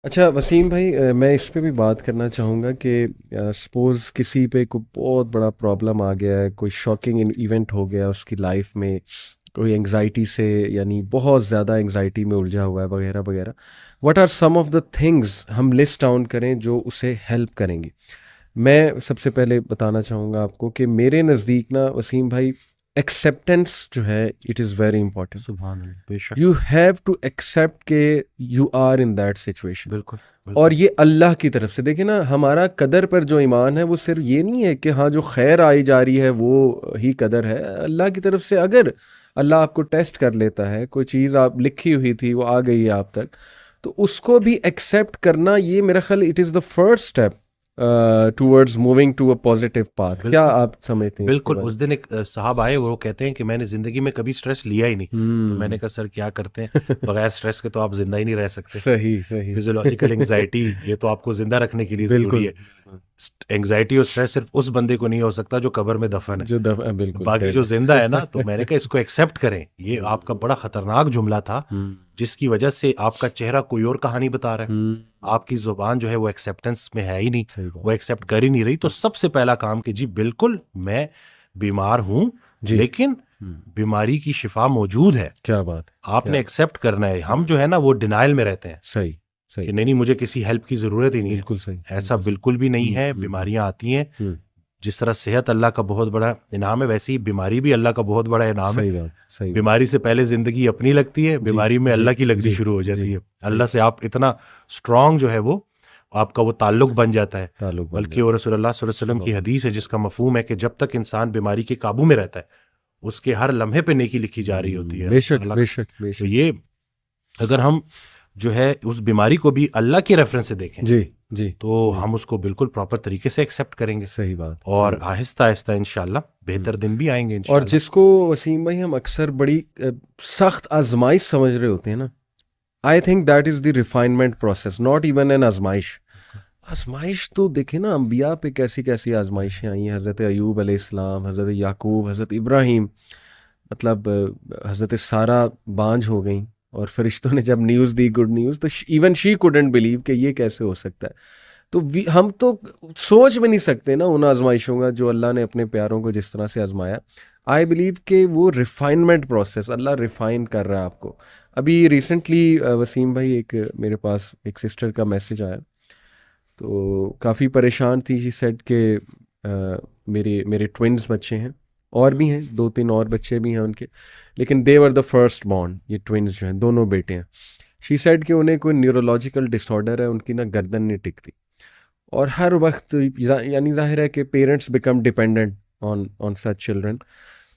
अच्छा वसीम भाई, मैं इस पे भी बात करना चाहूँगा कि सपोज़ किसी पे कोई बहुत बड़ा प्रॉब्लम आ गया है, कोई शॉकिंग इवेंट हो गया उसकी लाइफ में, कोई एंग्जाइटी से, यानी बहुत ज़्यादा एंग्जाइटी में उलझा हुआ है वगैरह वगैरह। What are some of the things हम लिस्ट डाउन करें जो उसे हेल्प करेंगे? मैं सबसे पहले बताना चाहूँगा आपको कि मेरे नज़दीक ना वसीम भाई, एक्सेप्टेंस जो है इट इज़ वेरी इंपॉर्टेंट। सुभान अल्लाह, बेशक। यू हैव टू एक्सेप्ट के you are in that situation. बिल्कुल, और बिल्कुल। ये अल्लाह की तरफ से देखिए ना, हमारा कदर पर जो ईमान है वो सिर्फ ये नहीं है कि हाँ जो खैर आई जा रही है वो ही कदर है। अल्लाह की तरफ से अगर अल्लाह आपको टेस्ट कर लेता है, कोई चीज़ आप लिखी हुई थी वो आ गई है आप तक, तो उसको भी एक्सेप्ट करना, ये मेरा ख्याल it is the first step towards moving to a positive path. क्या बिल्कुल, आप समझते हैं इसके बिल्कुल। बारे उस में? दिन एक साहब आए, वो कहते हैं कि मैंने ज़िंदगी में कभी स्ट्रेस लिया ही नहीं। तो मैंने हम्म। कहा, सर क्या करते हैं? बगैर स्ट्रेस के तो आप ज़िंदा ही नहीं रह सकते। सही सही। फिज़ियोलॉजिकल एंग्ज़ायटी, ये तो आपको ज़िंदा रखने के लिए ज़रूरी बिल्कुल है। बिल्कुल। एंग्ज़ायटी और स्ट्रेस सिर्फ़ उस बंदे को नहीं हो सकता जो कब्र में दफ़न है। जो बिल्कुल बाकी डेड जो ज़िंदा है ना, तो है। मैंने कहा इसको एक्सेप्ट करें। ये आपका बड़ा ख़तरनाक जुमला था, हम्म। जिसकी वजह से आपका चेहरा कोई और कहानी बता रहा है। हम्म। आपकी ज़ुबान जो है वो एक्सेप्टेंस में है ही नहीं, सही बात। वो एक्सेप्ट कर ही नहीं रही। तो सबसे पहला काम कि जी बिल्कुल मैं बीमार हूँ, जी। लेकिन बीमारी की शिफा मौजूद है। क्या बात है, क्या आपने एक्सेप्ट करना है। हम जो है ना वो डिनाइल में रहते हैं सही कि सही। नहीं मुझे किसी हेल्प की ज़रूरत ही नहीं है। बिल्कुल सही, ऐसा बिल्कुल सही। बिल्कुल भी नहीं है। हम्म। बीमारियां आती हैं। हम्म। जिस तरह सेहत अल्लाह का बहुत बड़ा इनाम है, वैसे ही बीमारी भी अल्लाह का बहुत बड़ा इनाम है। सही बात, सही बात। बीमारी से पहले जिंदगी अपनी लगती है, जी बीमारी में जी अल्लाह की लगनी जी शुरू हो जी। जाती है। सही। अल्लाह से आप इतना स्ट्रांग जो है वो आपका वो ताल्लुक बन जाता है। ताल्लुक बन बल्कि वो जाता रसूलुल्लाह सल्लल्लाहु अलैहि वसल्लम है। की हदीस है जिसका मफहूम है कि जब तक इंसान बीमारी के काबू में रहता है, उसके हर लम्हे पे नेकी लिखी जा रही होती है अल्लाह बेशक ताला। बेशक तो बेशक। ये अगर हम जो है उस बीमारी को भी अल्लाह के रेफरेंस से देखें, जी जी तो जी। हम उसको बिल्कुल प्रॉपर तरीके से एक्सेप्ट करेंगे। सही बात, सही और बात। आहिस्ता आहिस्ता इंशाल्लाह बेहतर दिन भी आएंगे और इंशाल्लाह। जिसको वसीम भाई हम अक्सर बड़ी सख्त आजमाइश समझ रहे होते हैं ना, I think that is the refinement process, not even an आजमाइश। आजमाइश तो देखे ना, अम्बिया पे कैसी कैसी आजमाइशें आई हैं। हज़रत अयूब अलैहिस्सलाम, हज़रत याकूब, हज़रत इब्राहीम, मतलब हज़रत सारा बांझ हो गई, और फरिश्तों ने जब न्यूज़ दी, गुड न्यूज़, तो इवन शी कुडंट बिलीव कि ये कैसे हो सकता है। तो हम तो सोच भी नहीं सकते ना उन आजमाइशों का जो अल्लाह ने अपने प्यारों को जिस तरह से आजमाया। आई बिलीव कि वो रिफाइनमेंट प्रोसेस, अल्लाह रिफाइन कर रहा है आपको। अभी रिसेंटली वसीम भाई, एक मेरे पास एक सिस्टर का मैसेज आया, तो काफ़ी परेशान थी। शी सेड के मेरे मेरे ट्विन्स बच्चे हैं, और भी हैं दो तीन और बच्चे भी हैं उनके, लेकिन दे वर द फर्स्ट बॉर्न, ये ट्विन्स जो हैं दोनों बेटे हैं। शी सेड कि उन्हें कोई न्यूरोलॉजिकल डिसऑर्डर है, उनकी ना गर्दन नहीं टिकती, और हर वक्त यानी जाहिर है कि parents become dependent on on such children.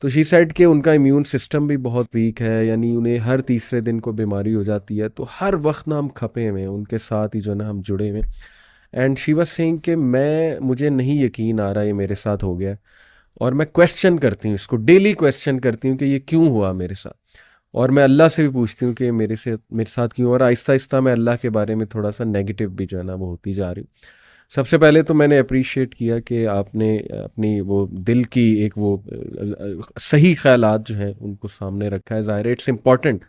तो शी सेड कि उनका इम्यून सिस्टम भी बहुत वीक है, यानी उन्हें हर तीसरे दिन को बीमारी हो जाती है। तो हर वक्त ना हम खपे हुए हैं उनके साथ ही, जो है ना हम जुड़े हुए हैं। एंड शी वाज सेइंग कि मुझे नहीं यकीन आ रहा ये मेरे साथ हो गया है, और मैं क्वेश्चन करती हूँ इसको, डेली क्वेश्चन करती हूँ कि ये क्यों हुआ मेरे साथ, और मैं अल्लाह से भी पूछती हूँ कि मेरे साथ क्यों। और आहिस्ता आहिस्ता मैं अल्लाह के बारे में थोड़ा सा नेगेटिव भी जो है ना वो होती जा रही हूँ। सबसे पहले तो मैंने अप्रिशिएट किया कि आपने अपनी वो दिल की एक वो सही ख्यालात जो हैं उनको सामने रखा है, ज़ाहिर है इट्स इम्पॉर्टेंट।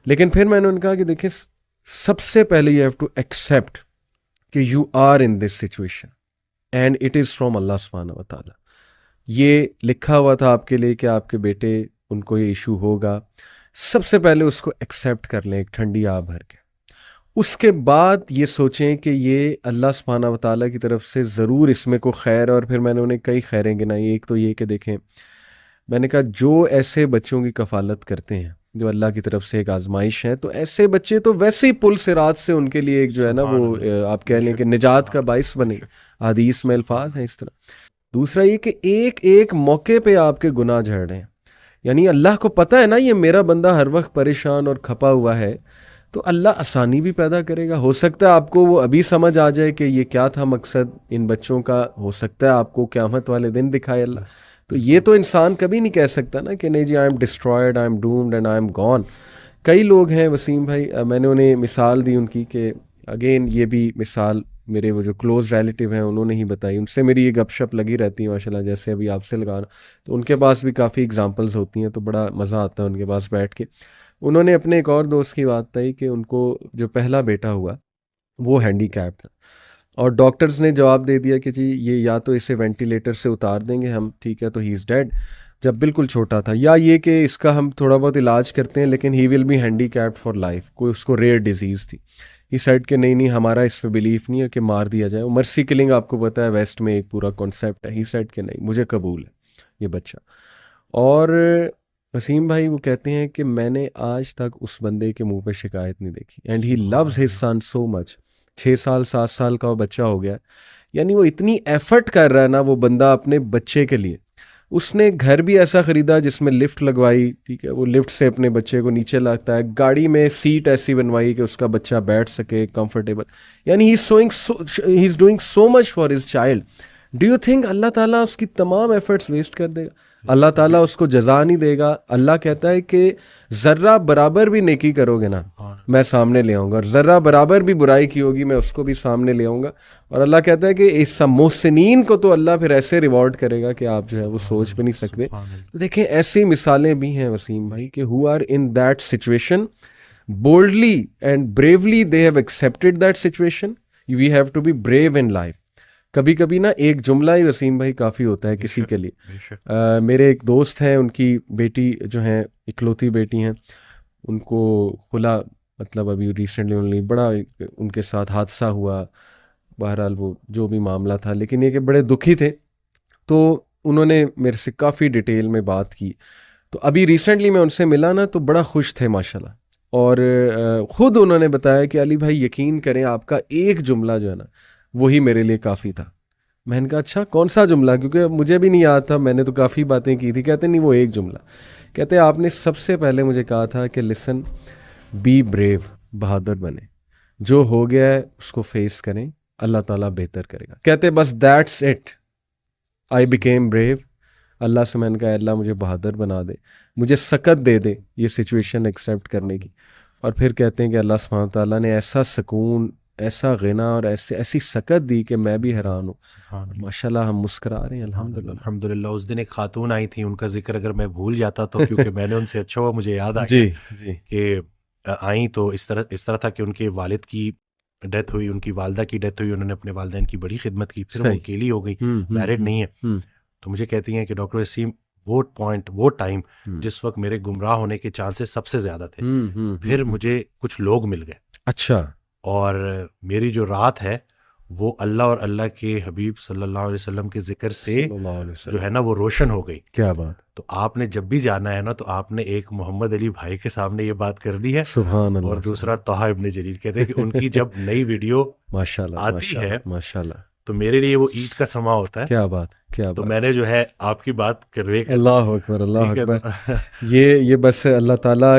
लेकिन फिर मैंने उनका कि देखिए, सबसे पहले यू हैव टू एक्सेप्ट कि you are in this situation and it is from Allah सुब्हानहू व तआला। ये लिखा हुआ था आपके लिए कि आपके बेटे, उनको ये इशू होगा। सबसे पहले उसको एक्सेप्ट कर लें एक ठंडी आह भर के। उसके बाद ये सोचें कि ये अल्लाह सुब्हानहू व तआला की तरफ से ज़रूर इसमें को खैर। और फिर मैंने उन्हें कई खैरें गिनाई। एक तो ये कि देखें, मैंने कहा जो ऐसे बच्चों की कफालत करते हैं जो अल्लाह की तरफ से एक आजमाइश है, तो ऐसे बच्चे तो वैसे ही पुल सिरात से उनके लिए एक जो है ना वो सुभान अल्लाह, आप कह लें बेशक। कि निजात का सुभान बाइस अल्लाह, बनेगा। बेशक। हदीस में अल्फाज हैं इस तरह। दूसरा ये कि एक एक मौके पे आपके गुनाह झड़ रहे हैं, यानी अल्लाह को पता है ना ये मेरा बंदा हर वक्त परेशान और खपा हुआ है, तो अल्लाह आसानी भी पैदा करेगा। हो सकता है आपको वो अभी समझ आ जाए कि ये क्या था मकसद इन बच्चों का, हो सकता है आपको क़यामत वाले दिन दिखाए अल्लाह। तो ये बिल्कुल। तो इंसान कभी नहीं कह सकता ना कि नहीं जी I am destroyed, I am doomed and I am gone. कई लोग हैं वसीम भाई, मैंने उन्हें मिसाल दी उनकी कि अगेन ये भी मिसाल मेरे वो जो क्लोज रिलेटिव हैं उन्होंने ही बताई, उनसे मेरी ये गपशप लगी रहती है माशाल्लाह, जैसे अभी आपसे लगा रहा। तो उनके पास भी काफ़ी एग्जांपल्स होती हैं, तो बड़ा मज़ा आता है उनके पास बैठ के। उन्होंने अपने एक और दोस्त की बात बताई कि उनको जो पहला बेटा हुआ, वो हैंडीकैप था और डॉक्टर्स ने जवाब दे दिया कि जी ये या तो इसे वेंटिलेटर से उतार देंगे हम, ठीक है, तो ही इज़ डेड, जब बिल्कुल छोटा था, या ये कि इसका हम थोड़ा बहुत इलाज करते हैं लेकिन he will be handicapped for life, कोई उसको रेयर डिजीज़ थी। ही साइड के नहीं नहीं हमारा इस पर बिलीफ नहीं है कि मार दिया जाए, मर्सी किलिंग आपको पता है वेस्ट में एक पूरा कॉन्सेप्ट है, ही साइड के नहीं मुझे कबूल है ये बच्चा। और वसीम भाई वो कहते हैं कि मैंने आज तक उस बंदे के मुंह पे शिकायत नहीं देखी and he loves his son so much. 6 साल 7 साल का वो बच्चा हो गया, यानी वो इतनी एफर्ट कर रहा है ना वो बंदा अपने बच्चे के लिए। उसने घर भी ऐसा ख़रीदा जिसमें लिफ्ट लगवाई, ठीक है, वो लिफ्ट से अपने बच्चे को नीचे लाता है, गाड़ी में सीट ऐसी बनवाई कि उसका बच्चा बैठ सके कंफर्टेबल, यानी he is doing so much for his child. Do you think Allah ताला उसकी तमाम एफर्ट्स वेस्ट कर देगा? अल्लाह ताला उसको जजा नहीं देगा। अल्लाह कहता है कि ज़र्रा बराबर भी नेकी करोगे ना मैं सामने ले आऊँगा, और ज़र्रा बराबर भी बुराई की होगी मैं उसको भी सामने ले आऊँगा। और अल्लाह कहता है कि इस मोहसिनीन को तो अल्लाह फिर ऐसे रिवॉर्ड करेगा कि आप जो है वो सोच भी नहीं सकते। तो देखें ऐसी मिसालें भी हैं वसीम भाई कि who are in that situation boldly and bravely they have accepted that situation. We have to be brave in life. कभी कभी ना एक जुमला ही वसीम भाई काफ़ी होता है किसी के लिए। मेरे एक दोस्त हैं, उनकी बेटी जो है इकलौती बेटी हैं, उनको खुला मतलब अभी रिसेंटली उन्होंने बड़ा उनके साथ हादसा हुआ, बहरहाल वो जो भी मामला था, लेकिन ये कि बड़े दुखी थे। तो उन्होंने मेरे से काफ़ी डिटेल में बात की। तो अभी रिसेंटली मैं उनसे मिला ना तो बड़ा खुश थे माशाल्लाह, और ख़ुद उन्होंने बताया कि अली भाई यकीन करें आपका एक जुमला जो है ना वही मेरे लिए काफ़ी था। मैंने कहा अच्छा कौन सा जुमला, क्योंकि मुझे भी नहीं याद था, मैंने तो काफ़ी बातें की थी। कहते नहीं वो एक जुमला, कहते आपने सबसे पहले मुझे कहा था कि लिसन बी ब्रेव, बहादुर बने, जो हो गया है उसको फेस करें, अल्लाह ताला बेहतर करेगा। कहते बस that's it, I became brave. Allah से मैंने कहा अल्लाह मुझे बहादुर बना दे, मुझे सकत दे दे ये सिचुएशन एक्सेप्ट करने की। और फिर कहते हैं कि अल्लाह सुब्हान ताला ने ऐसा सुकून, ऐसा गिना और ऐसी सकत दी कि मैं भी हैरान हूँ। माशाल्लाह हम मुस्कुरा रहे हैं अल्हम्दुलिल्लाह। अल्हम्दुलिल्लाह। उस दिन एक खातून आई थी, उनका जिक्र अगर मैं भूल जाता तो क्योंकि मैंने उनसे अच्छा हुआ मुझे याद आ जी गया जी कि आई तो इस तरह था कि उनके वालिद की डेथ हुई, उनकी वालदा की डेथ हुई, उन्होंने अपने वालिदैन की बड़ी खिदमत की, फिर वो सही। अकेली हो गई, मैरिड नहीं है। तो मुझे कहती हैं कि डॉक्टर वसीम वो पॉइंट, वो टाइम जिस वक्त मेरे गुमराह होने के चांसेस सबसे ज्यादा थे, फिर मुझे कुछ लोग मिल गए। अच्छा। और मेरी जो रात है वो अल्लाह और अल्लाह के हबीब सल्लल्लाहु अलैहि वसल्लम के जिक्र से जो है ना वो रोशन हो गई। क्या बात। तो आपने जब भी जाना है ना तो आपने एक मोहम्मद अली भाई के सामने ये बात करनी है, सुभान अल्लाह। और दूसरा तोहा इब्ने जलील। कहते हैं कि उनकी जब नई वीडियो माशाल्लाह आती माशाल्लाह है माशाल्लाह। तो मेरे लिए वो ईद का समा होता है। क्या बात क्या तो बात। मैंने जो है आपकी बात करवे कर, अल्लाह अकबर अल्लाह ठीक है, अकबर। ये बस अल्लाह ताला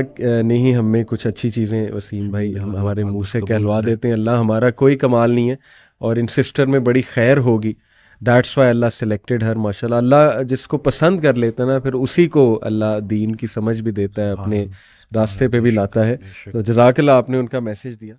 ने ही हमें कुछ अच्छी चीज़ें वसीम भाई हम हमारे मुंह से कहलवा देते हैं। अल्लाह हमारा कोई कमाल नहीं है, और इन सिस्टर में बड़ी खैर होगी, दैट्स वाई अल्लाह सेलेक्टेड हर। माशाल्लाह अल्लाह जिसको पसंद कर लेता है ना फिर उसी को अल्लाह दीन की समझ भी देता है, अपने रास्ते पे भी लाता है। तो जज़ाकल्लाह आपने उनका मैसेज दिया।